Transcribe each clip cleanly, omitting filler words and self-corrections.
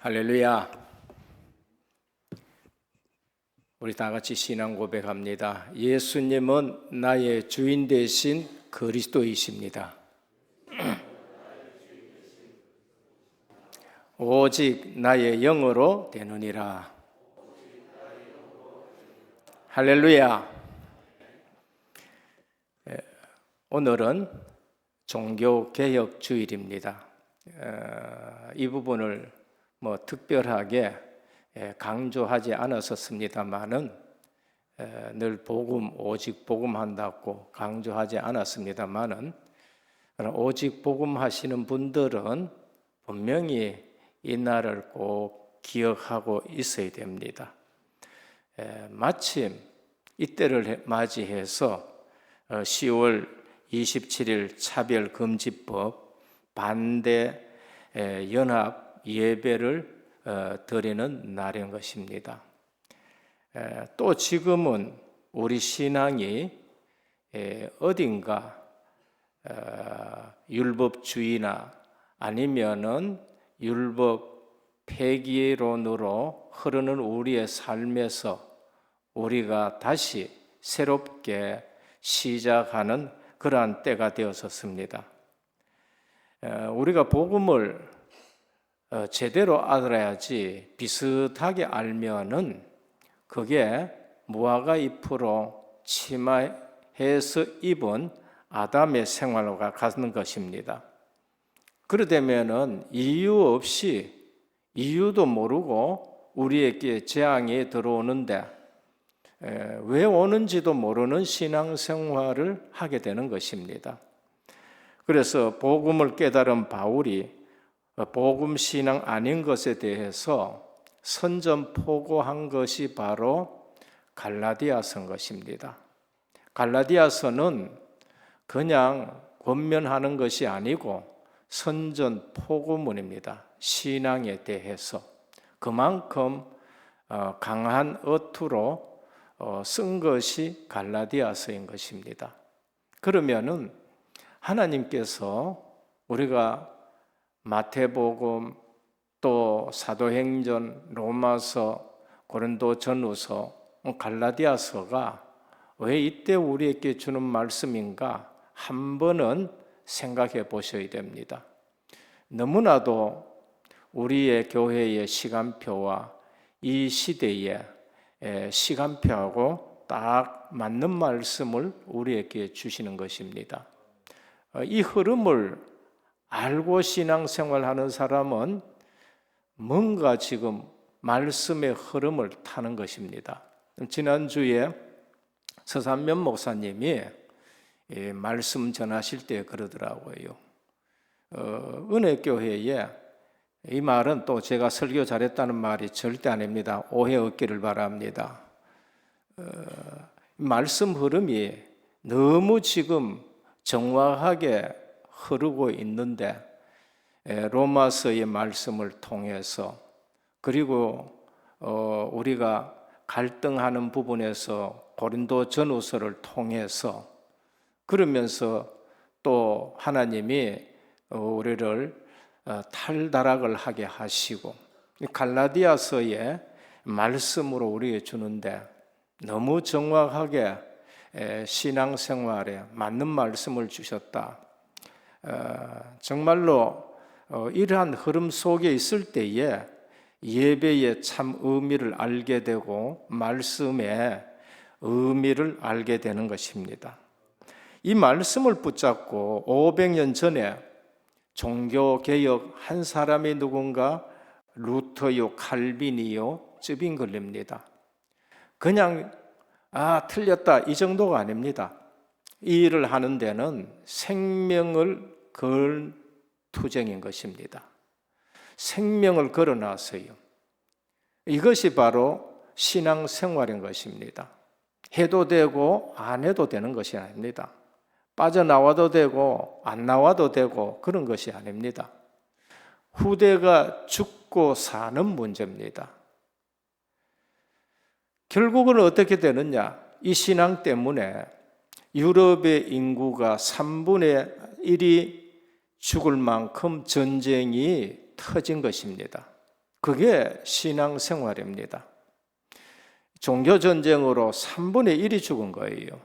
할렐루야. 우리 다 같이 신앙 고백합니다. 예수님은 나의 주인 되신 그리스도이십니다. 오직 나의 영으로 되느니라. 할렐루야. 오늘은 종교개혁 주일입니다. 이 부분을 특별하게 강조하지 않았었습니다만은 늘 복음, 오직 복음 한다고 강조하지 않았습니다만은 오직 복음 하시는 분들은 분명히 이 날을 꼭 기억하고 있어야 됩니다. 마침 이때를 맞이해서 10월 27일 차별금지법 반대 연합 예배를 드리는 날인 것입니다. 또 지금은 우리 신앙이 어딘가 율법주의나 아니면은 율법 폐기론으로 흐르는 우리의 삶에서 우리가 다시 새롭게 시작하는 그러한 때가 되었었습니다. 우리가 복음을 제대로 알아야지 비슷하게 알면은 그게 무화과 잎으로 치마해서 입은 아담의 생활과 같은 것입니다. 그러되면은 이유 없이 이유도 모르고 우리에게 재앙이 들어오는데 왜 오는지도 모르는 신앙생활을 하게 되는 것입니다. 그래서 복음을 깨달은 바울이 복음 신앙 아닌 것에 대해서 선전포고한 것이 바로 갈라디아서인 것입니다. 갈라디아서는 그냥 권면하는 것이 아니고 선전포고문입니다. 신앙에 대해서 그만큼 강한 어투로 쓴 것이 갈라디아서인 것입니다. 그러면은 하나님께서 우리가 마태복음 또 사도행전, 로마서, 고린도전후서, 갈라디아서가 왜 이때 우리에게 주는 말씀인가 한 번은 생각해 보셔야 됩니다. 너무나도 우리의 교회의 시간표와 이 시대의 시간표하고 딱 맞는 말씀을 우리에게 주시는 것입니다. 이 흐름을 알고 신앙생활하는 사람은 뭔가 지금 말씀의 흐름을 타는 것입니다. 지난주에 서산면 목사님이 말씀 전하실 때 그러더라고요. 은혜교회에 이 말은 또 제가 설교 잘했다는 말이 절대 아닙니다. 오해 없기를 바랍니다. 말씀 흐름이 너무 지금 정확하게 흐르고 있는데 로마서의 말씀을 통해서 그리고 우리가 갈등하는 부분에서 고린도전후서를 통해서 그러면서 또 하나님이 우리를 탈다락을 하게 하시고 갈라디아서의 말씀으로 우리에게 주는데 너무 정확하게 신앙생활에 맞는 말씀을 주셨다. 정말로 이러한 흐름 속에 있을 때에 예배의 참 의미를 알게 되고 말씀의 의미를 알게 되는 것입니다. 이 말씀을 붙잡고 500년 전에 종교개혁 한 사람이 누군가 루터요, 칼빈이요, 쯔빙글레입니다. 그냥 틀렸다 이 정도가 아닙니다. 이 일을 하는 데는 생명을 걸 투쟁인 것입니다. 생명을 걸어놨어요. 이것이 바로 신앙생활인 것입니다. 해도 되고 안 해도 되는 것이 아닙니다. 빠져나와도 되고 안 나와도 되고 그런 것이 아닙니다. 후대가 죽고 사는 문제입니다. 결국은 어떻게 되느냐? 이 신앙 때문에 유럽의 인구가 3분의 1이 죽을 만큼 전쟁이 터진 것입니다. 그게 신앙생활입니다. 종교전쟁으로 3분의 1이 죽은 거예요.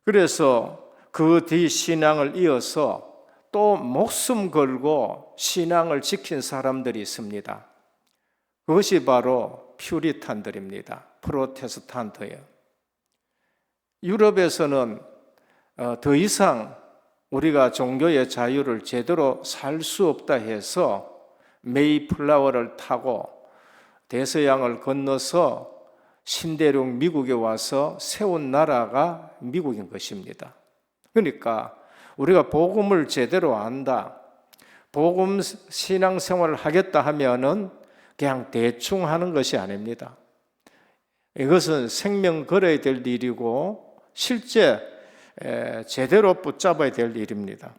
그래서 그 뒤 신앙을 이어서 또 목숨 걸고 신앙을 지킨 사람들이 있습니다. 그것이 바로 퓨리탄들입니다. 프로테스탄트예요. 유럽에서는 더 이상 우리가 종교의 자유를 제대로 살 수 없다 해서 메이플라워를 타고 대서양을 건너서 신대륙 미국에 와서 세운 나라가 미국인 것입니다. 그러니까 우리가 복음을 제대로 안다, 복음 신앙생활을 하겠다 하면은 그냥 대충 하는 것이 아닙니다. 이것은 생명 걸어야 될 일이고 실제 제대로 붙잡아야 될 일입니다.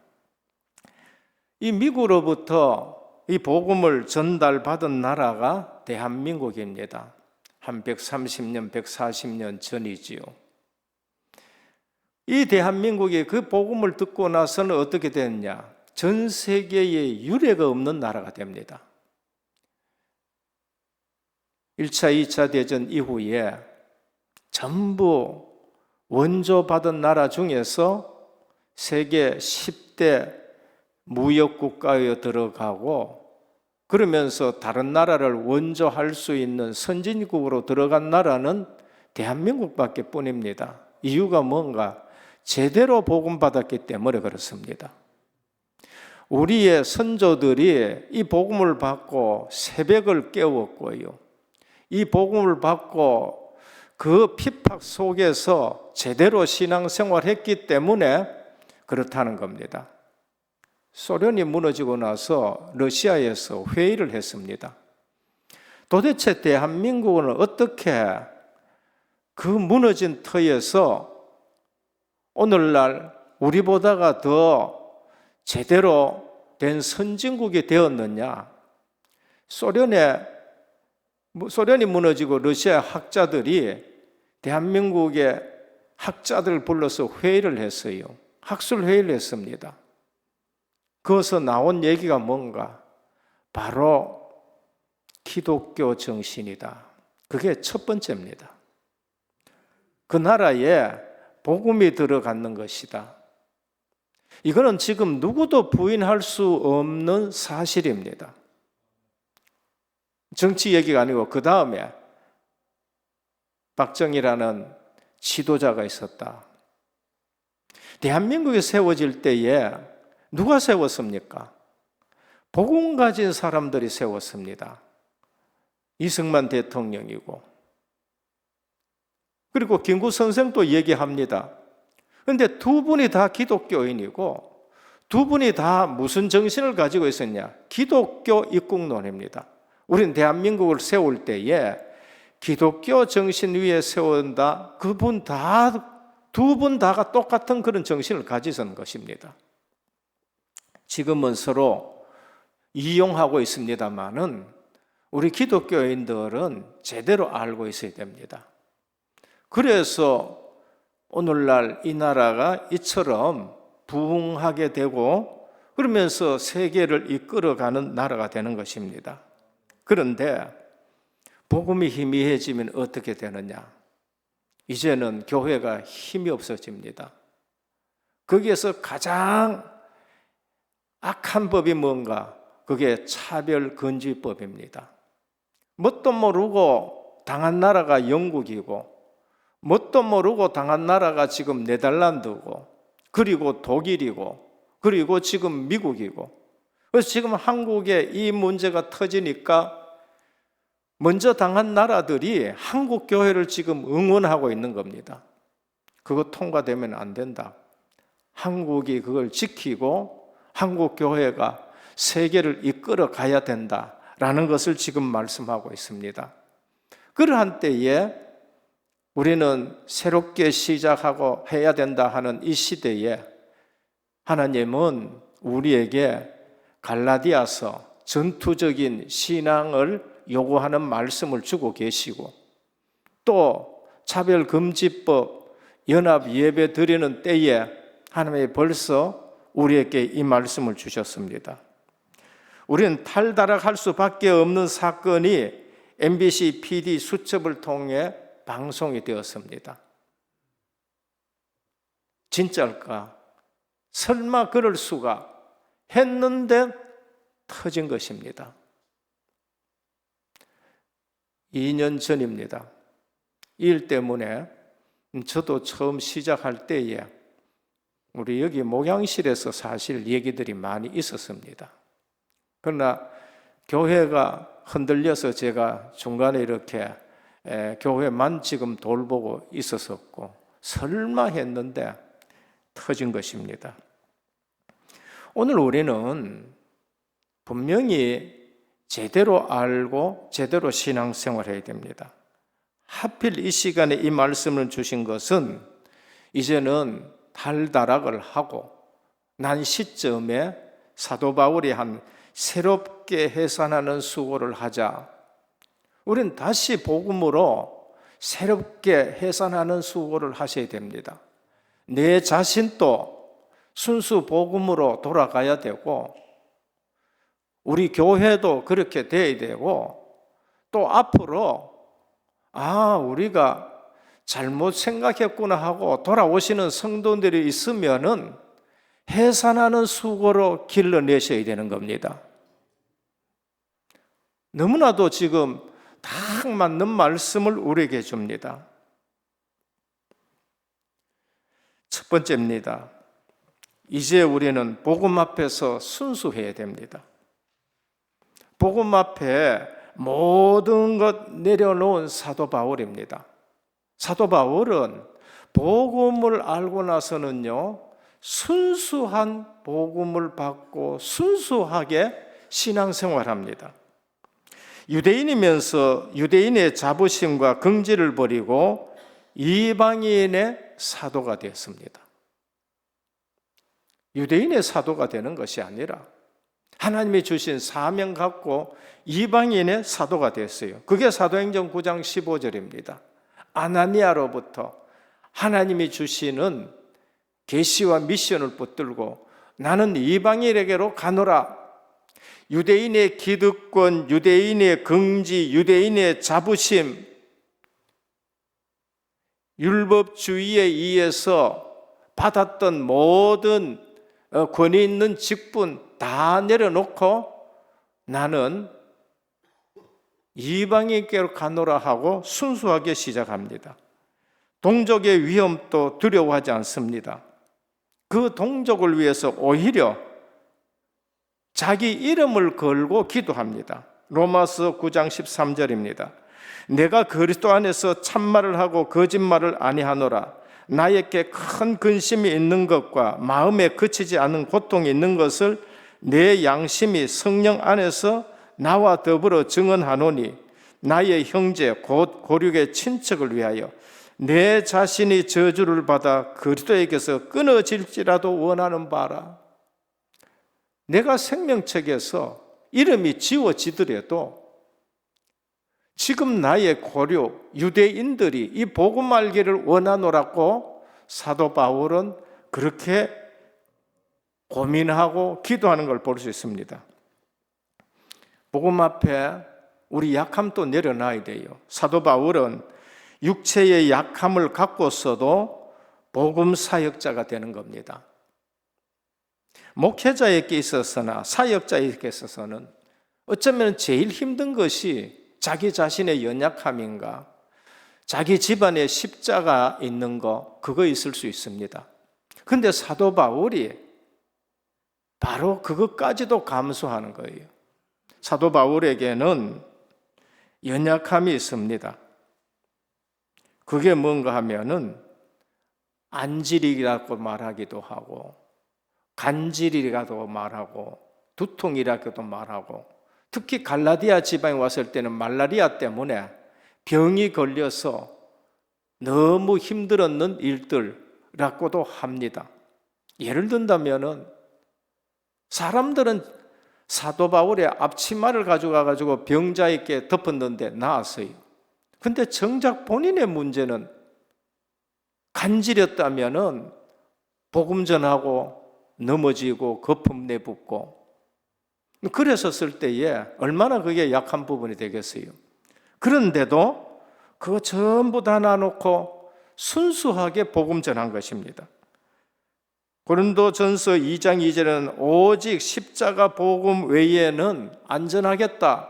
이 미국으로부터 이 복음을 전달받은 나라가 대한민국입니다. 한 130년, 140년 전이지요. 이 대한민국이 그 복음을 듣고 나서는 어떻게 됐냐? 전 세계에 유례가 없는 나라가 됩니다. 1차, 2차 대전 이후에 전부 원조받은 나라 중에서 세계 10대 무역국가에 들어가고 그러면서 다른 나라를 원조할 수 있는 선진국으로 들어간 나라는 대한민국밖에 뿐입니다. 이유가 뭔가? 제대로 복음받았기 때문에 그렇습니다. 우리의 선조들이 이 복음을 받고 새벽을 깨웠고요. 이 복음을 받고 그 핍박 속에서 제대로 신앙생활했기 때문에 그렇다는 겁니다. 소련이 무너지고 나서 러시아에서 회의를 했습니다. 도대체 대한민국은 어떻게 그 무너진 터에서 오늘날 우리보다가 더 제대로 된 선진국이 되었느냐? 소련이 무너지고 러시아 학자들이 대한민국의 학자들을 불러서 회의를 했어요. 학술 회의를 했습니다. 거기서 나온 얘기가 뭔가? 바로 기독교 정신이다. 그게 첫 번째입니다. 그 나라에 복음이 들어가는 것이다. 이거는 지금 누구도 부인할 수 없는 사실입니다. 정치 얘기가 아니고 그 다음에 박정희라는 지도자가 있었다. 대한민국이 세워질 때에 누가 세웠습니까? 복음 가진 사람들이 세웠습니다. 이승만 대통령이고 그리고 김구 선생도 얘기합니다. 그런데 두 분이 다 기독교인이고 두 분이 다 무슨 정신을 가지고 있었냐? 기독교 입국론입니다. 우리는 대한민국을 세울 때에 기독교 정신 위에 세운다. 두 분 다가 똑같은 그런 정신을 가지던 것입니다. 지금은 서로 이용하고 있습니다만은 우리 기독교인들은 제대로 알고 있어야 됩니다. 그래서 오늘날 이 나라가 이처럼 부흥하게 되고 그러면서 세계를 이끌어가는 나라가 되는 것입니다. 그런데 복음이 희미해지면 어떻게 되느냐? 이제는 교회가 힘이 없어집니다. 거기에서 가장 악한 법이 뭔가? 그게 차별금지법입니다. 뭣도 모르고 당한 나라가 영국이고 뭣도 모르고 당한 나라가 지금 네덜란드고 그리고 독일이고 그리고 지금 미국이고 그래서 지금 한국에 이 문제가 터지니까 먼저 당한 나라들이 한국 교회를 지금 응원하고 있는 겁니다. 그거 통과되면 안 된다. 한국이 그걸 지키고 한국 교회가 세계를 이끌어 가야 된다라는 것을 지금 말씀하고 있습니다. 그러한 때에 우리는 새롭게 시작하고 해야 된다 하는 이 시대에 하나님은 우리에게 갈라디아서 전투적인 신앙을 요구하는 말씀을 주고 계시고 또 차별금지법 연합 예배 드리는 때에 하나님이 벌써 우리에게 이 말씀을 주셨습니다. 우리는 탈다락할 수밖에 없는 사건이 MBC PD 수첩을 통해 방송이 되었습니다. 진짜일까? 설마 그럴 수가 했는데 터진 것입니다. 2년 전입니다. 이 일 때문에 저도 처음 시작할 때에 우리 여기 목양실에서 사실 얘기들이 많이 있었습니다. 그러나 교회가 흔들려서 제가 중간에 이렇게 교회만 지금 돌보고 있었었고 설마 했는데 터진 것입니다. 오늘 우리는 분명히 제대로 알고 제대로 신앙생활해야 됩니다. 하필 이 시간에 이 말씀을 주신 것은 이제는 탈다락을 하고 난 시점에 사도 바울이 한 새롭게 해산하는 수고를 하자. 우린 다시 복음으로 새롭게 해산하는 수고를 하셔야 됩니다. 내 자신도 순수 복음으로 돌아가야 되고 우리 교회도 그렇게 돼야 되고 또 앞으로 우리가 잘못 생각했구나 하고 돌아오시는 성도들이 있으면은 해산하는 수고로 길러내셔야 되는 겁니다. 너무나도 지금 딱 맞는 말씀을 우리에게 줍니다. 첫 번째입니다. 이제 우리는 복음 앞에서 순수해야 됩니다. 복음 앞에 모든 것 내려놓은 사도 바울입니다. 사도 바울은 복음을 알고 나서는요, 순수한 복음을 받고 순수하게 신앙생활합니다. 유대인이면서 유대인의 자부심과 긍지를 버리고 이방인의 사도가 되었습니다. 유대인의 사도가 되는 것이 아니라 하나님이 주신 사명 갖고 이방인의 사도가 됐어요. 그게 사도행전 9장 15절입니다. 아나니아로부터 하나님이 주시는 계시와 미션을 붙들고 나는 이방인에게로 가노라. 유대인의 기득권, 유대인의 긍지, 유대인의 자부심, 율법주의에 의해서 받았던 모든 권위 있는 직분 다 내려놓고 나는 이방인께로 가노라 하고 순수하게 시작합니다. 동족의 위험도 두려워하지 않습니다. 그 동족을 위해서 오히려 자기 이름을 걸고 기도합니다. 로마서 9장 13절입니다. 내가 그리스도 안에서 참말을 하고 거짓말을 아니하노라. 나에게 큰 근심이 있는 것과 마음에 그치지 않는 고통이 있는 것을 내 양심이 성령 안에서 나와 더불어 증언하노니 나의 형제 곧 고륙의 친척을 위하여 내 자신이 저주를 받아 그리스도에게서 끊어질지라도 원하는 바라. 내가 생명책에서 이름이 지워지더라도 지금 나의 고륙 유대인들이 이 복음 알기를 원하노라고 사도 바울은 그렇게 고민하고 기도하는 걸 볼 수 있습니다. 복음 앞에 우리 약함도 내려놔야 돼요. 사도 바울은 육체의 약함을 갖고서도 복음 사역자가 되는 겁니다. 목회자에게 있어서나 사역자에게 있어서는 어쩌면 제일 힘든 것이 자기 자신의 연약함인가, 자기 집안에 십자가 있는 거, 그거 있을 수 있습니다. 그런데 사도 바울이 바로 그것까지도 감수하는 거예요. 사도 바울에게는 연약함이 있습니다. 그게 뭔가 하면은 안질이라고 말하기도 하고 간질이라고 말하고 두통이라고도 말하고 특히 갈라디아 지방에 왔을 때는 말라리아 때문에 병이 걸려서 너무 힘들었는 일들이라고도 합니다. 예를 든다면은 사람들은 사도 바울의 앞치마를 가져가가지고 병자에게 덮었는데 나았어요. 근데 정작 본인의 문제는 간질이었다면은 복음 전하고 넘어지고 거품 내붓고 그랬었을 때에 얼마나 그게 약한 부분이 되겠어요. 그런데도 그거 전부 다 놔놓고 순수하게 복음 전한 것입니다. 고린도전서 2장 2절은 오직 십자가 복음 외에는 안전하겠다.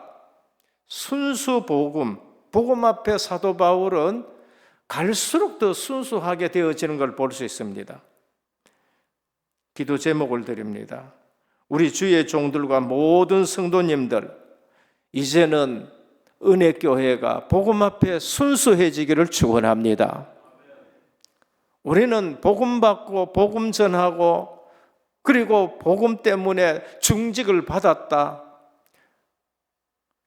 순수 복음, 복음 앞에 사도 바울은 갈수록 더 순수하게 되어지는 걸 볼 수 있습니다. 기도 제목을 드립니다. 우리 주의 종들과 모든 성도님들, 이제는 은혜교회가 복음 앞에 순수해지기를 축원합니다. 우리는 복음 받고 복음 전하고 그리고 복음 때문에 중직을 받았다.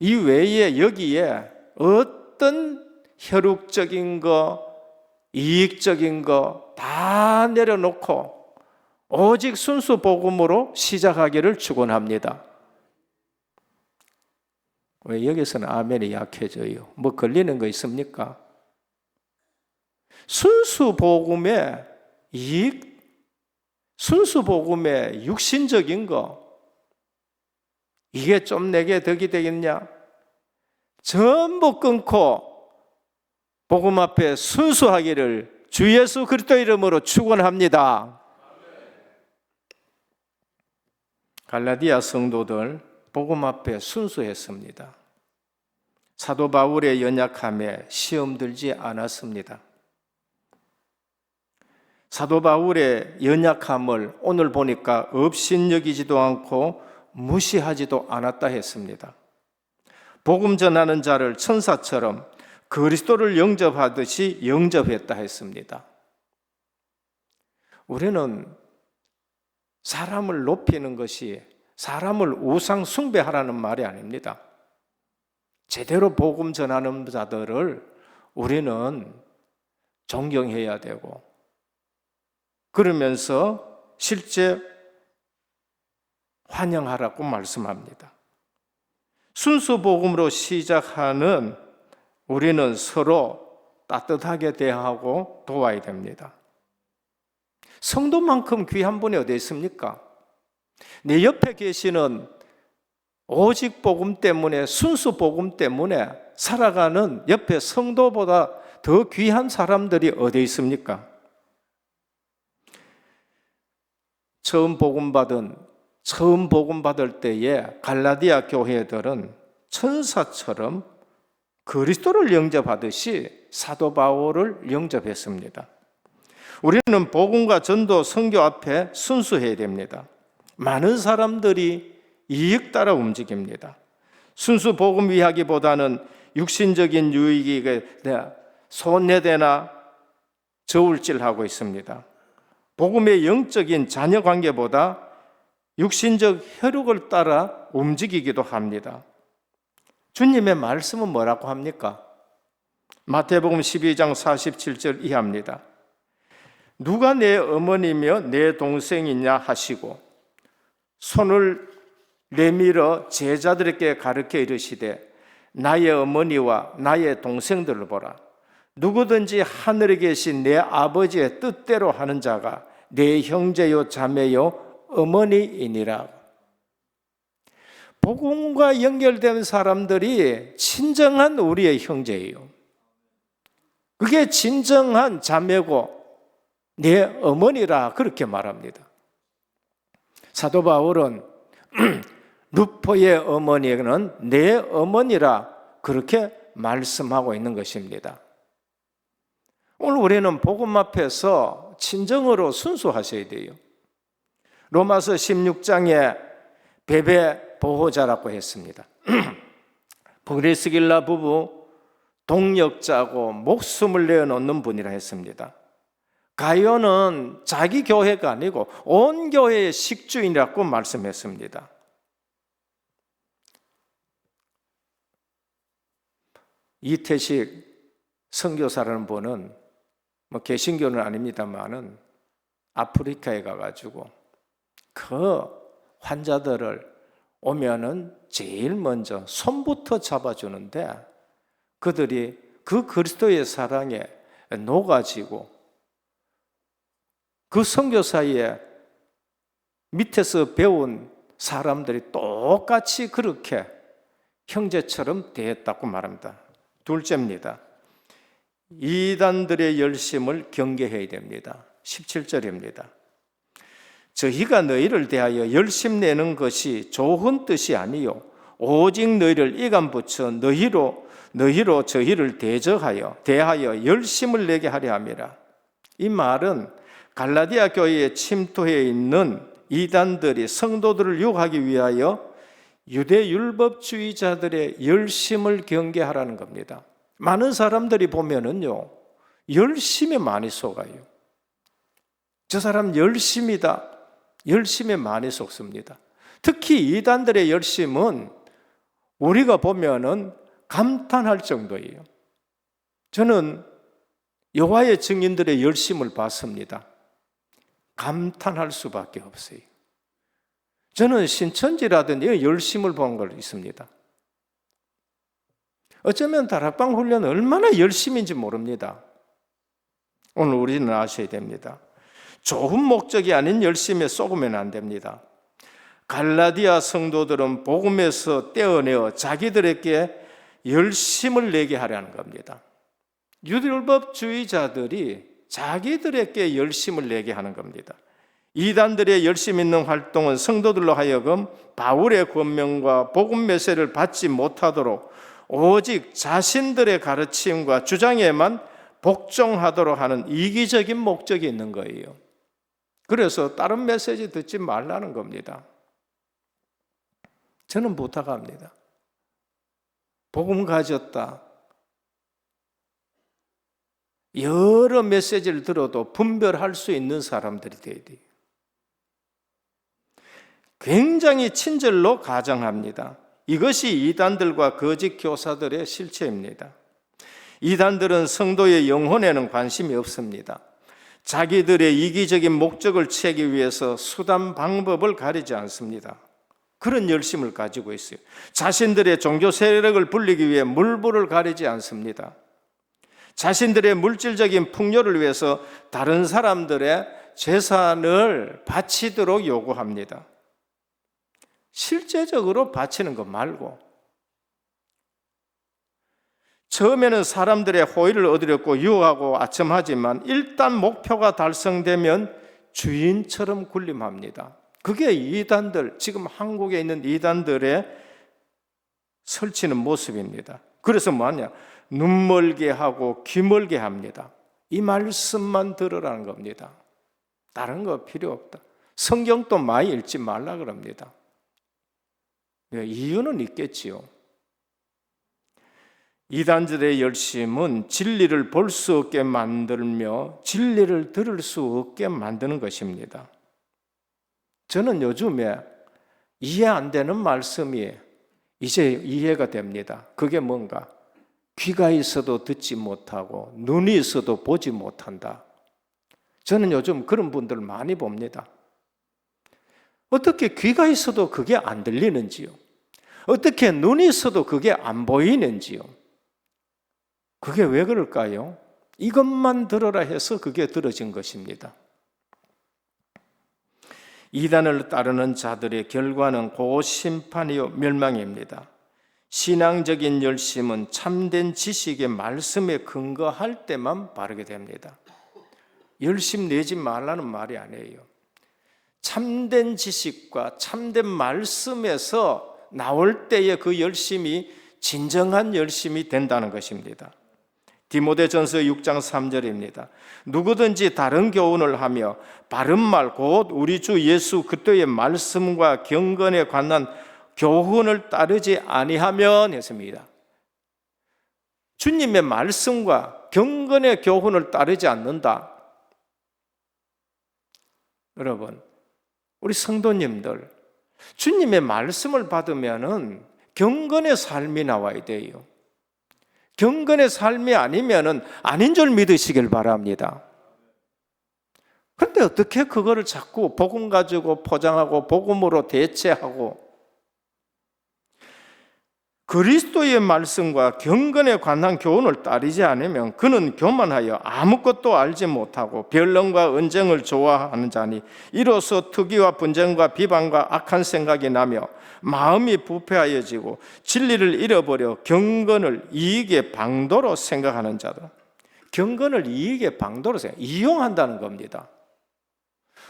이 외에 여기에 어떤 혈육적인 거, 이익적인 거 다 내려놓고 오직 순수 복음으로 시작하기를 축원합니다. 왜 여기서는 아멘이 약해져요? 뭐 걸리는 거 있습니까? 순수 복음의 이익, 순수 복음의 육신적인 거, 이게 좀 내게 덕이 되겠냐? 전부 끊고 복음 앞에 순수하기를 주 예수 그리스도 이름으로 축원합니다. 갈라디아 성도들 복음 앞에 순수했습니다. 사도 바울의 연약함에 시험 들지 않았습니다. 사도 바울의 연약함을 오늘 보니까 업신여기지도 않고 무시하지도 않았다 했습니다. 복음 전하는 자를 천사처럼 그리스도를 영접하듯이 영접했다 했습니다. 우리는 사람을 높이는 것이 사람을 우상 숭배하라는 말이 아닙니다. 제대로 복음 전하는 자들을 우리는 존경해야 되고 그러면서 실제 환영하라고 말씀합니다. 순수 복음으로 시작하는 우리는 서로 따뜻하게 대하고 도와야 됩니다. 성도만큼 귀한 분이 어디 있습니까? 내 옆에 계시는 오직 복음 때문에, 순수 복음 때문에 살아가는 옆에 성도보다 더 귀한 사람들이 어디 있습니까? 처음 복음 받을 때에 갈라디아 교회들은 천사처럼 그리스도를 영접하듯이 사도 바울을 영접했습니다. 우리는 복음과 전도, 선교 앞에 순수해야 됩니다. 많은 사람들이 이익 따라 움직입니다. 순수 복음 이야기보다는 육신적인 유익이 손해되나 저울질하고 있습니다. 복음의 영적인 자녀 관계보다 육신적 혈육을 따라 움직이기도 합니다. 주님의 말씀은 뭐라고 합니까? 마태복음 12장 47절 이하입니다. 누가 내 어머니며 내 동생이냐 하시고 손을 내밀어 제자들에게 가르쳐 이르시되 나의 어머니와 나의 동생들을 보라. 누구든지 하늘에 계신 내 아버지의 뜻대로 하는 자가 내 형제요 자매요 어머니이니라. 복음과 연결된 사람들이 진정한 우리의 형제예요. 그게 진정한 자매고 내 어머니라 그렇게 말합니다. 사도 바울은 루포의 어머니는 내 어머니라 그렇게 말씀하고 있는 것입니다. 오늘 우리는 복음 앞에서 친정으로 순수하셔야 돼요. 로마서 16장에 베베 보호자라고 했습니다. 브리스길라 부부 동역자고 목숨을 내어놓는 분이라 했습니다. 가요는 자기 교회가 아니고 온 교회의 식주인이라고 말씀했습니다. 이태식 선교사라는 분은 개신교는 아닙니다만은 아프리카에 가가지고 그 환자들을 오면은 제일 먼저 손부터 잡아주는데 그들이 그 그리스도의 사랑에 녹아지고 그 선교사의 밑에서 배운 사람들이 똑같이 그렇게 형제처럼 대했다고 말합니다. 둘째입니다. 이단들의 열심을 경계해야 됩니다. 17절입니다. 저희가 너희를 대하여 열심 내는 것이 좋은 뜻이 아니요 오직 너희를 이간 붙여 너희로 저희를 대하여 열심을 내게 하려 함이라. 이 말은 갈라디아 교회에 침투해 있는 이단들이 성도들을 유혹하기 위하여 유대 율법주의자들의 열심을 경계하라는 겁니다. 많은 사람들이 보면은요, 열심에 많이 속아요. 저 사람 열심이다. 열심에 많이 속습니다. 특히 이단들의 열심은 우리가 보면은 감탄할 정도예요. 저는 여호와의 증인들의 열심을 봤습니다. 감탄할 수밖에 없어요. 저는 신천지라든지 열심을 본 걸 있습니다. 어쩌면 다락방 훈련은 얼마나 열심인지 모릅니다. 오늘 우리는 아셔야 됩니다. 좋은 목적이 아닌 열심에 쏘으면 안 됩니다. 갈라디아 성도들은 복음에서 떼어내어 자기들에게 열심을 내게 하려는 겁니다. 유대율법주의자들이 자기들에게 열심을 내게 하는 겁니다. 이단들의 열심 있는 활동은 성도들로 하여금 바울의 권명과 복음 메시지를 받지 못하도록 오직 자신들의 가르침과 주장에만 복종하도록 하는 이기적인 목적이 있는 거예요. 그래서 다른 메시지 듣지 말라는 겁니다. 저는 부탁합니다. 복음 가졌다. 여러 메시지를 들어도 분별할 수 있는 사람들이 돼야 돼요. 굉장히 친절로 가정합니다. 이것이 이단들과 거짓 교사들의 실체입니다. 이단들은 성도의 영혼에는 관심이 없습니다. 자기들의 이기적인 목적을 채기 위해서 수단 방법을 가리지 않습니다. 그런 열심을 가지고 있어요. 자신들의 종교 세력을 불리기 위해 물불을 가리지 않습니다. 자신들의 물질적인 풍요를 위해서 다른 사람들의 재산을 바치도록 요구합니다. 실제적으로 바치는 것 말고 처음에는 사람들의 호의를 얻으려고 유혹하고 아첨하지만 일단 목표가 달성되면 주인처럼 군림합니다. 그게 이단들, 지금 한국에 있는 이단들의 설치는 모습입니다. 그래서 뭐하냐? 눈 멀게 하고 귀 멀게 합니다. 이 말씀만 들으라는 겁니다. 다른 거 필요 없다. 성경도 많이 읽지 말라 그럽니다. 이유는 있겠지요. 이단들의 열심은 진리를 볼 수 없게 만들며 진리를 들을 수 없게 만드는 것입니다. 저는 요즘에 이해 안 되는 말씀이 이제 이해가 됩니다. 그게 뭔가? 귀가 있어도 듣지 못하고 눈이 있어도 보지 못한다. 저는 요즘 그런 분들 많이 봅니다. 어떻게 귀가 있어도 그게 안 들리는지요? 어떻게 눈이 있어도 그게 안 보이는지요? 그게 왜 그럴까요? 이것만 들어라 해서 그게 들어진 것입니다. 이단을 따르는 자들의 결과는 고심판이요 멸망입니다. 신앙적인 열심은 참된 지식의 말씀에 근거할 때만 바르게 됩니다. 열심 내지 말라는 말이 아니에요. 참된 지식과 참된 말씀에서 나올 때의 그 열심이 진정한 열심이 된다는 것입니다. 디모데전서 6장 3절입니다. 누구든지 다른 교훈을 하며 바른 말 곧 우리 주 예수 그리스도의 말씀과 경건에 관한 교훈을 따르지 아니하면 했습니다. 주님의 말씀과 경건의 교훈을 따르지 않는다. 여러분, 우리 성도님들 주님의 말씀을 받으면은 경건의 삶이 나와야 돼요. 경건의 삶이 아니면은 아닌 줄 믿으시길 바랍니다. 그런데 어떻게 그거를 자꾸 복음 가지고 포장하고 복음으로 대체하고 그리스도의 말씀과 경건에 관한 교훈을 따르지 않으면 그는 교만하여 아무것도 알지 못하고 변론과 언쟁을 좋아하는 자니 이로써 투기와 분쟁과 비방과 악한 생각이 나며 마음이 부패하여지고 진리를 잃어버려 경건을 이익의 방도로 생각하는 자다. 경건을 이익의 방도로 이용한다는 겁니다.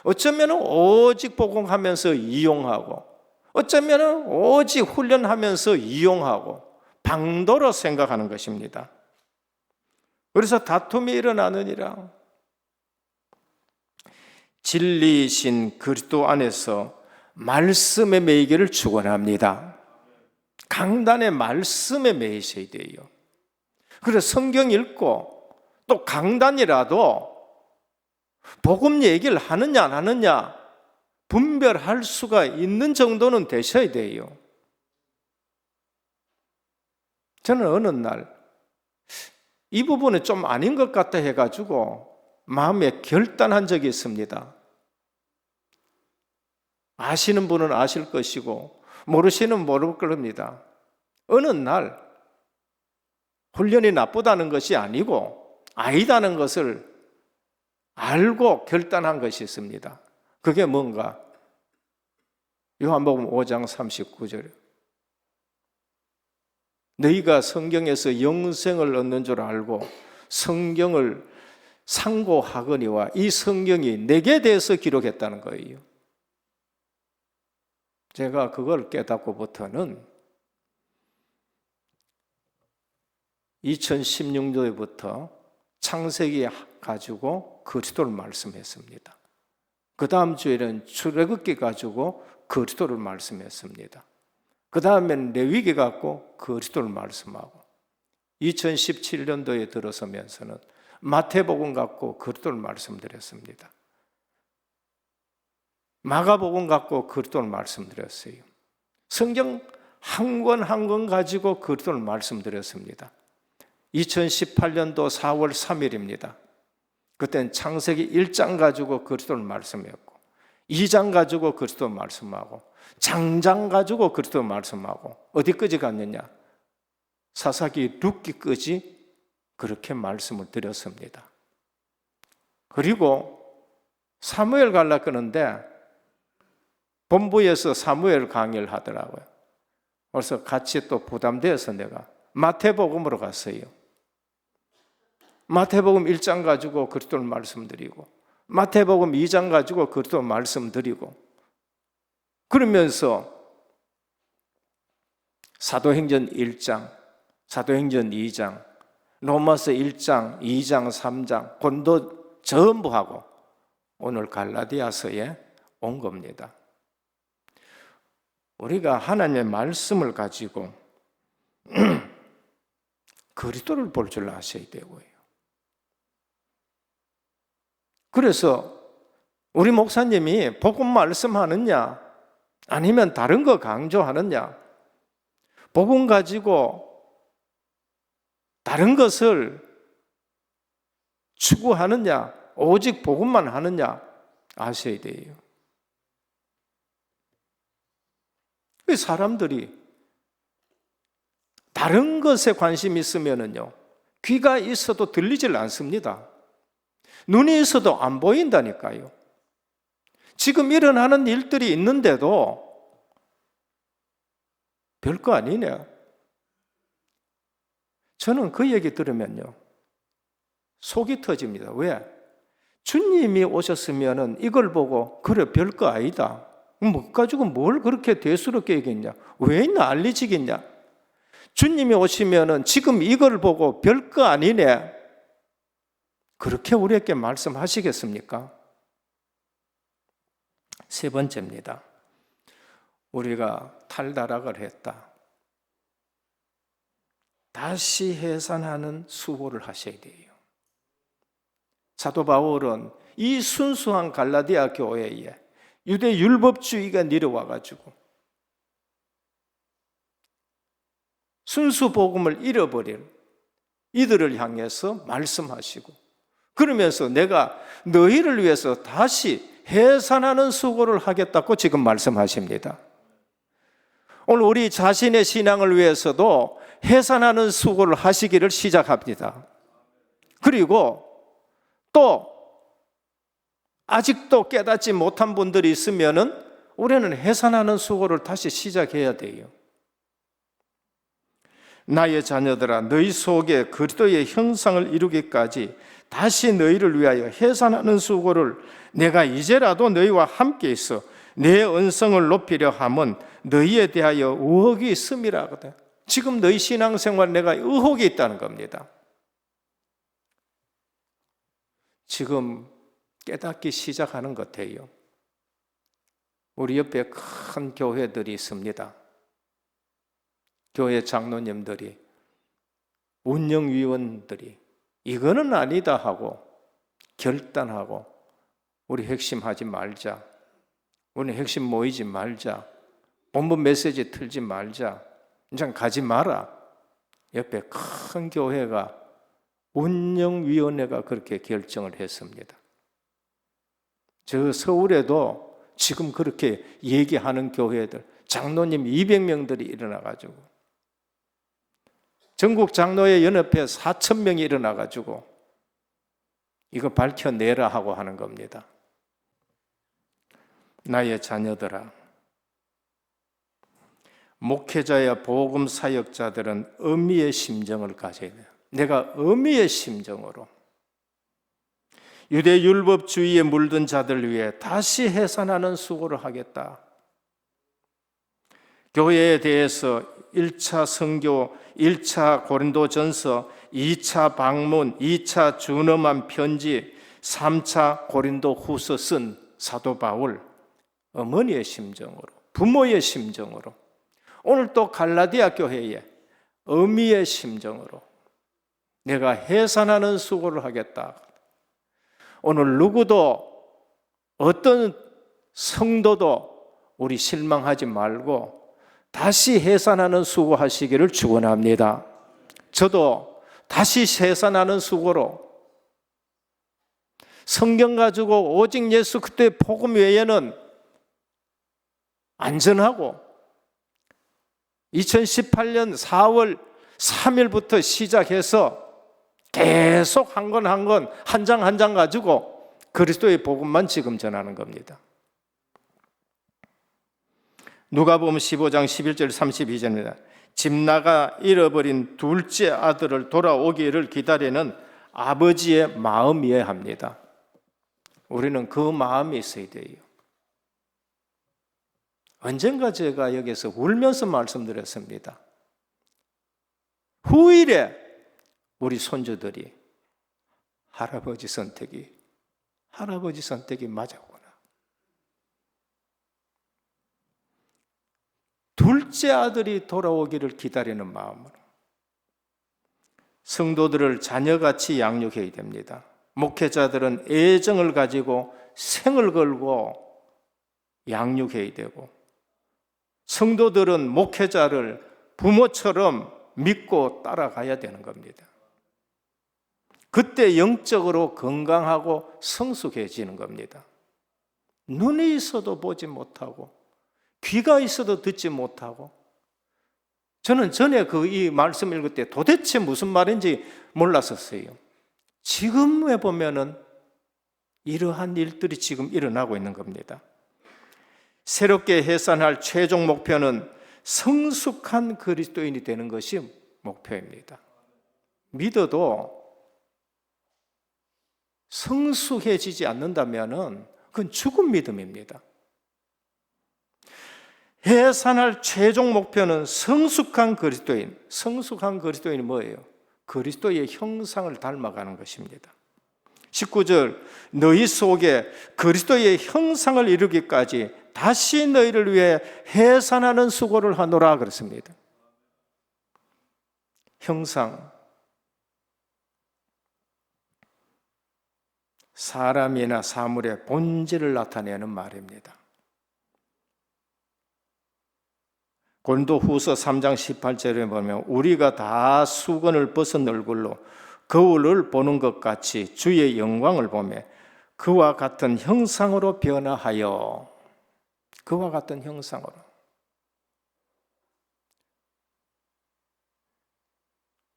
어쩌면 오직 복음하면서 이용하고, 어쩌면 오직 훈련하면서 이용하고 방도로 생각하는 것입니다. 그래서 다툼이 일어나느니라. 진리이신 그리스도 안에서 말씀에 매이기를 축원합니다. 강단의 말씀에 매이셔야 돼요. 그래서 성경 읽고 또 강단이라도 복음 얘기를 하느냐 안 하느냐 분별할 수가 있는 정도는 되셔야 돼요. 저는 어느 날 이 부분은 좀 아닌 것 같다 해가지고 마음에 결단한 적이 있습니다. 아시는 분은 아실 것이고 모르시는 모를 겁니다. 어느 날 훈련이 나쁘다는 것이 아니고 아니다는 것을 알고 결단한 것이 있습니다. 그게 뭔가? 요한복음 5장 39절. 너희가 성경에서 영생을 얻는 줄 알고 성경을 상고하거니와 이 성경이 내게 대해서 기록했다는 거예요. 제가 그걸 깨닫고부터는 2016년부터 창세기 가지고 그리스도를 말씀했습니다. 그 다음 주에는 출애굽기 가지고 그리스도를 말씀했습니다. 그 다음에는 레위기 갖고 그리스도를 말씀하고 2017년도에 들어서면서는 마태복음 갖고 그리스도를 말씀드렸습니다. 마가복음 갖고 그리스도를 말씀드렸어요. 성경 한 권 한 권 가지고 그리스도를 말씀드렸습니다. 2018년도 4월 3일입니다. 그때는 창세기 1장 가지고 그리스도를 말씀했고 2장 가지고 그리스도를 말씀하고 장장 가지고 그리스도를 말씀하고 어디까지 갔느냐? 사사기 룻기까지 그렇게 말씀을 드렸습니다. 그리고 사무엘 가려고 하는데 본부에서 사무엘 강의를 하더라고요. 그래서 같이 또 부담돼서 내가 마태복음으로 갔어요. 마태복음 1장 가지고 그리스도를 말씀드리고 마태복음 2장 가지고 그리스도를 말씀드리고 그러면서 사도행전 1장, 사도행전 2장, 로마서 1장, 2장, 3장 본도 전부 하고 오늘 갈라디아서에 온 겁니다. 우리가 하나님의 말씀을 가지고 그리스도를 볼 줄 아셔야 되고요. 그래서 우리 목사님이 복음 말씀하느냐 아니면 다른 거 강조하느냐 복음 가지고 다른 것을 추구하느냐 오직 복음만 하느냐 아셔야 돼요. 사람들이 다른 것에 관심이 있으면요 귀가 있어도 들리질 않습니다. 눈이 있어도 안 보인다니까요. 지금 일어나는 일들이 있는데도 별거 아니네. 저는 그 얘기 들으면요 속이 터집니다. 왜? 주님이 오셨으면 이걸 보고 그래 별거 아니다. 뭐 가지고 뭘 그렇게 대수롭게 얘기했냐? 왜 난리지겠냐? 주님이 오시면 지금 이걸 보고 별거 아니네. 그렇게 우리에게 말씀하시겠습니까? 세 번째입니다. 우리가 탈다락을 했다. 다시 해산하는 수고를 하셔야 돼요. 사도 바울은 이 순수한 갈라디아 교회에 유대 율법주의가 내려와가지고 순수 복음을 잃어버린 이들을 향해서 말씀하시고 그러면서 내가 너희를 위해서 다시 해산하는 수고를 하겠다고 지금 말씀하십니다. 오늘 우리 자신의 신앙을 위해서도 해산하는 수고를 하시기를 시작합니다. 그리고 또 아직도 깨닫지 못한 분들이 있으면은 우리는 해산하는 수고를 다시 시작해야 돼요. 나의 자녀들아, 너희 속에 그리스도의 형상을 이루기까지 다시 너희를 위하여 해산하는 수고를 내가 이제라도 너희와 함께 있어 내 언성을 높이려 함은 너희에 대하여 의혹이 있음이라 하거든. 지금 너희 신앙생활 내가 의혹이 있다는 겁니다. 지금 깨닫기 시작하는 것 같아요. 우리 옆에 큰 교회들이 있습니다. 교회 장로님들이, 운영위원들이 이거는 아니다 하고 결단하고 우리 핵심하지 말자, 우리 핵심 모이지 말자, 본부 메시지 틀지 말자, 이제 가지 마라. 옆에 큰 교회가, 운영위원회가 그렇게 결정을 했습니다. 저 서울에도 지금 그렇게 얘기하는 교회들, 장로님 200명들이 일어나가지고, 전국 장로회 연합회 4,000명이 일어나가지고 이거 밝혀내라 하고 하는 겁니다. 나의 자녀들아, 목회자야 복음 사역자들은 의미의 심정을 가져야 돼요. 내가 의미의 심정으로 유대 율법주의에 물든 자들 위해 다시 해산하는 수고를 하겠다. 교회에 대해서 1차 선교, 1차 고린도전서, 2차 방문, 2차 준엄한 편지, 3차 고린도후서 쓴 사도 바울, 어머니의 심정으로, 부모의 심정으로, 오늘 또 갈라디아 교회에 어미의 심정으로 내가 해산하는 수고를 하겠다. 오늘 누구도, 어떤 성도도 우리 실망하지 말고 다시 해산하는 수고하시기를 축원합니다. 저도 다시 해산하는 수고로 성경 가지고 오직 예수 그리스도의 복음 외에는 안전하고 2018년 4월 3일부터 시작해서 계속 한 권 한 권, 한 장 한 장 가지고 그리스도의 복음만 지금 전하는 겁니다. 누가복음 15장 11절 32절입니다. 집 나가 잃어버린 둘째 아들을 돌아오기를 기다리는 아버지의 마음이어야 합니다. 우리는 그 마음이 있어야 돼요. 언젠가 제가 여기서 울면서 말씀드렸습니다. 후일에 우리 손주들이 할아버지 선택이 맞았구나. 둘째 아들이 돌아오기를 기다리는 마음으로 성도들을 자녀같이 양육해야 됩니다. 목회자들은 애정을 가지고 생을 걸고 양육해야 되고, 성도들은 목회자를 부모처럼 믿고 따라가야 되는 겁니다. 그때 영적으로 건강하고 성숙해지는 겁니다. 눈이 있어도 보지 못하고 귀가 있어도 듣지 못하고, 저는 전에 이 말씀 읽을 때 도대체 무슨 말인지 몰랐었어요. 지금에 보면은 이러한 일들이 지금 일어나고 있는 겁니다. 새롭게 해산할 최종 목표는 성숙한 그리스도인이 되는 것이 목표입니다. 믿어도 성숙해지지 않는다면은 그건 죽은 믿음입니다. 해산할 최종 목표는 성숙한 그리스도인. 성숙한 그리스도인이 뭐예요? 그리스도의 형상을 닮아가는 것입니다. 19절, 너희 속에 그리스도의 형상을 이루기까지 다시 너희를 위해 해산하는 수고를 하노라 그랬습니다. 형상, 사람이나 사물의 본질을 나타내는 말입니다. 고린도후서 3장 18절에 보면 우리가 다 수건을 벗은 얼굴로 거울을 보는 것 같이 주의 영광을 보며 그와 같은 형상으로 변화하여, 그와 같은 형상으로.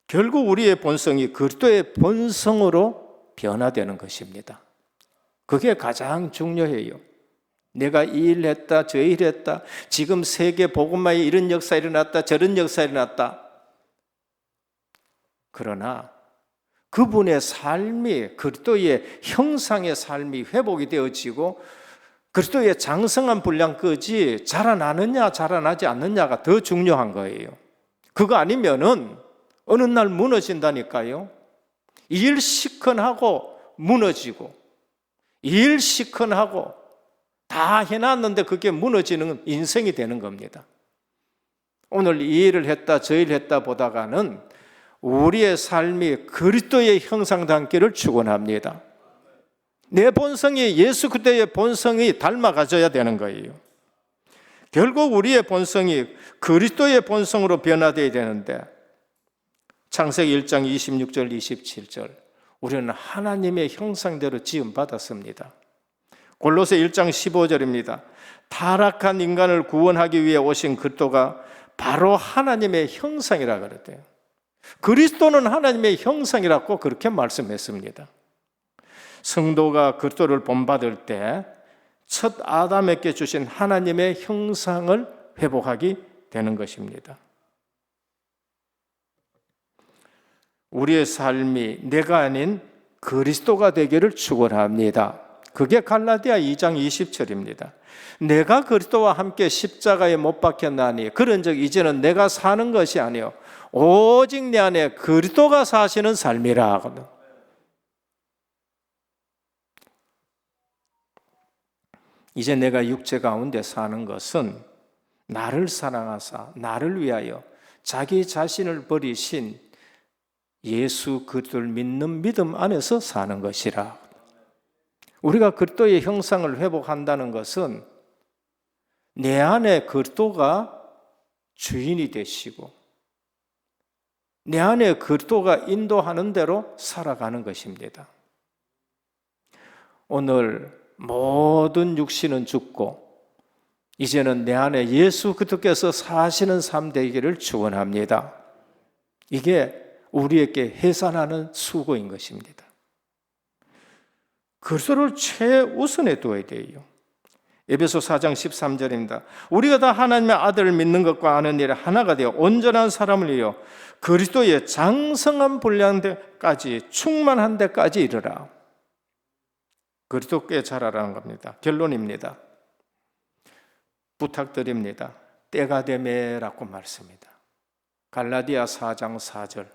결국 우리의 본성이 그리스도의 본성으로 변화되는 것입니다. 그게 가장 중요해요. 내가 이 일 했다, 저 일 했다, 지금 세계 복음화에 이런 역사 일어났다, 저런 역사 일어났다. 그러나 그분의 삶이 그리스도의 형상의 삶이 회복이 되어지고 그리스도의 장성한 분량까지 자라나느냐 자라나지 않느냐가 더 중요한 거예요. 그거 아니면은 어느 날 무너진다니까요. 일 시큰하고 무너지고 일 시큰하고 다 해놨는데 그게 무너지는 인생이 되는 겁니다. 오늘 이 일을 했다 저 일을 했다 보다가는 우리의 삶이 그리스도의 형상 닮기를 축원합니다. 내 본성이 예수 그리스도의 본성이 닮아가져야 되는 거예요. 결국 우리의 본성이 그리스도의 본성으로 변화되어야 되는데 창세기 1장 26절 27절 우리는 하나님의 형상대로 지음받았습니다. 골로새 1장 15절입니다. 타락한 인간을 구원하기 위해 오신 그리스도가 바로 하나님의 형상이라 그랬대요. 그리스도는 하나님의 형상이라고 그렇게 말씀했습니다. 성도가 그리스도를 본받을 때 첫 아담에게 주신 하나님의 형상을 회복하게 되는 것입니다. 우리의 삶이 내가 아닌 그리스도가 되기를 축원합니다. 그게 갈라디아 2장 20절입니다. 내가 그리스도와 함께 십자가에 못 박혔나니 그런즉 이제는 내가 사는 것이 아니요 오직 내 안에 그리스도가 사시는 삶이라. 이제 내가 육체 가운데 사는 것은 나를 사랑하사 나를 위하여 자기 자신을 버리신 예수 그리스도를 믿는 믿음 안에서 사는 것이라. 우리가 그리스도의 형상을 회복한다는 것은 내 안에 그리스도가 주인이 되시고 내 안에 그리스도가 인도하는 대로 살아가는 것입니다. 오늘 모든 육신은 죽고 이제는 내 안에 예수 그리스도께서 사시는 삶 되기를 축원합니다. 이게 우리에게 해산하는 수고인 것입니다. 그리스도를 최우선에 두어야 돼요. 에베소 4장 13절입니다. 우리가 다 하나님의 아들을 믿는 것과 아는 일에 하나가 되어 온전한 사람을 이루어 그리스도의 장성한 분량 데까지 충만한 데까지 이르라. 그리스도께 자라라는 겁니다. 결론입니다. 부탁드립니다. 때가 되매라고 말씀입니다. 갈라디아 4장 4절.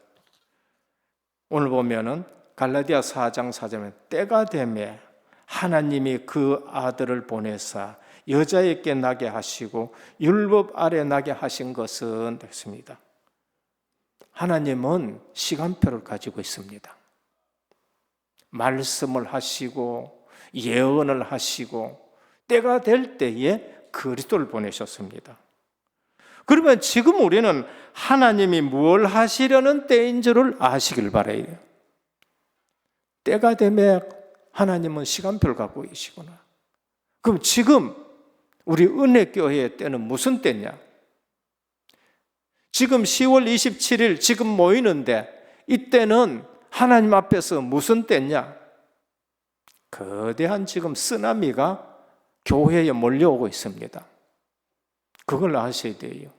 오늘 보면은 갈라디아 4장 4절에 때가 되매 하나님이 그 아들을 보내사 여자에게 나게 하시고 율법 아래 나게 하신 것은 됐습니다. 하나님은 시간표를 가지고 있습니다. 말씀을 하시고 예언을 하시고 때가 될 때에 그리스도를 보내셨습니다. 그러면 지금 우리는 하나님이 뭘 하시려는 때인 줄을 아시길 바라요. 때가 되면 하나님은 시간표를 갖고 계시구나. 그럼 지금 우리 은혜교회의 때는 무슨 때냐? 지금 10월 27일 지금 모이는데 이때는 하나님 앞에서 무슨 때냐? 거대한 지금 쓰나미가 교회에 몰려오고 있습니다. 그걸 아셔야 돼요.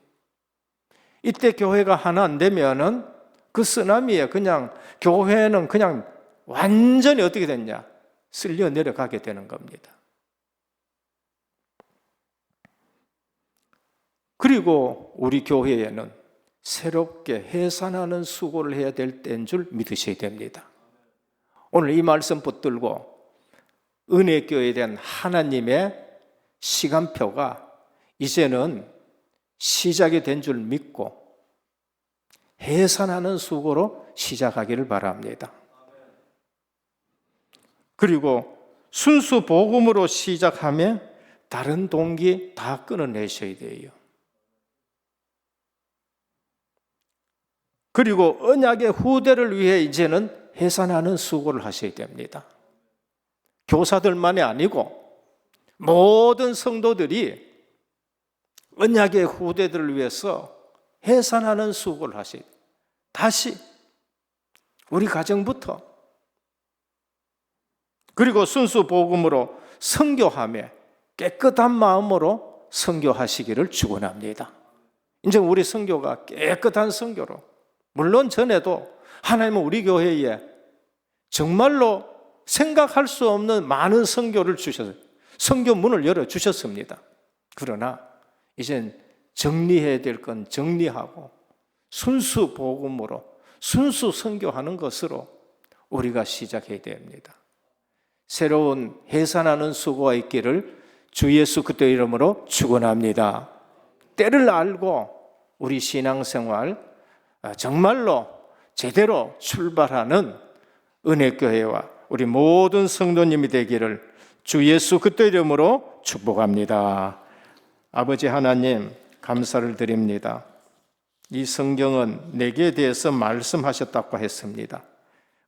이때 교회가 하나 안 되면은 그 쓰나미에 그냥 교회는 그냥 완전히 어떻게 됐냐? 쓸려 내려가게 되는 겁니다. 그리고 우리 교회에는 새롭게 해산하는 수고를 해야 될 때인 줄 믿으셔야 됩니다. 오늘 이 말씀 붙들고 은혜교회에 대한 하나님의 시간표가 이제는 시작이 된 줄 믿고 해산하는 수고로 시작하기를 바랍니다. 그리고 순수 복음으로 시작하며 다른 동기 다 끊어내셔야 돼요. 그리고 언약의 후대를 위해 이제는 해산하는 수고를 하셔야 됩니다. 교사들만이 아니고 모든 성도들이 언약의 후대들을 위해서 해산하는 수고를 하셔야 돼요. 다시 우리 가정부터. 그리고 순수 복음으로 선교하며 깨끗한 마음으로 선교하시기를 축원합니다. 이제 우리 선교가 깨끗한 선교로, 물론 전에도 하나님은 우리 교회에 정말로 생각할 수 없는 많은 선교를 주셨어요. 선교 문을 열어주셨습니다. 그러나 이젠 정리해야 될 건 정리하고 순수 복음으로 순수 선교하는 것으로 우리가 시작해야 됩니다. 새로운 해산하는 수고가 있기를 주 예수 그리스도 이름으로 축원합니다. 때를 알고 우리 신앙생활 정말로 제대로 출발하는 은혜교회와 우리 모든 성도님이 되기를 주 예수 그리스도 이름으로 축복합니다. 아버지 하나님, 감사를 드립니다. 이 성경은 내게 대해서 말씀하셨다고 했습니다.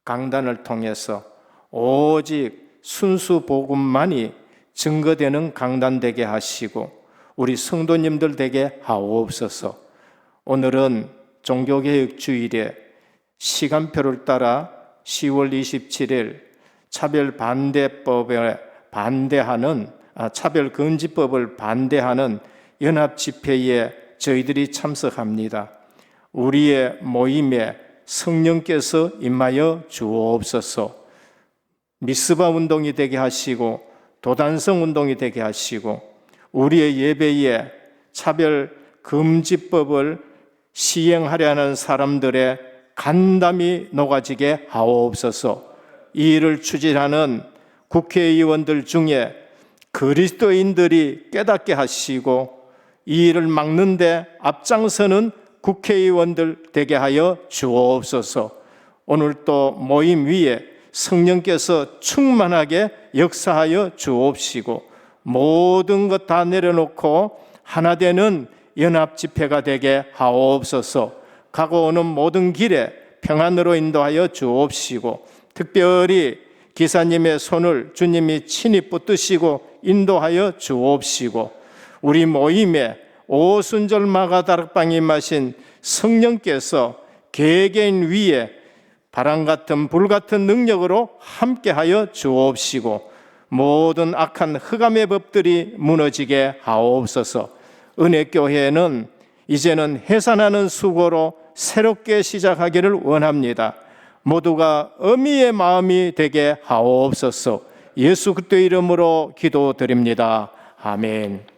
강단을 통해서 오직 순수 복음만이 증거되는 강단 되게 하시고 우리 성도님들 되게 하옵소서. 오늘은 종교개혁 주일에 시간표를 따라 10월 27일 차별금지법을 반대하는 연합 집회에 저희들이 참석합니다. 우리의 모임에 성령께서 임하여 주옵소서. 미스바 운동이 되게 하시고 도단성 운동이 되게 하시고 우리의 예배에 차별금지법을 시행하려 하는 사람들의 간담이 녹아지게 하옵소서. 이 일을 추진하는 국회의원들 중에 그리스도인들이 깨닫게 하시고 이 일을 막는데 앞장서는 국회의원들 되게 하여 주옵소서. 오늘 또 모임 위에 성령께서 충만하게 역사하여 주옵시고 모든 것 다 내려놓고 하나 되는 연합 집회가 되게 하옵소서. 가고 오는 모든 길에 평안으로 인도하여 주옵시고 특별히 기사님의 손을 주님이 친히 붙드시고 인도하여 주옵시고 우리 모임에 오순절 마가다락방에 임하신 성령께서 개개인 위에 바람 같은 불 같은 능력으로 함께하여 주옵시고 모든 악한 흑암의 법들이 무너지게 하옵소서. 은혜교회는 이제는 해산하는 수고로 새롭게 시작하기를 원합니다. 모두가 어미의 마음이 되게 하옵소서. 예수 그리스도 이름으로 기도드립니다. 아멘.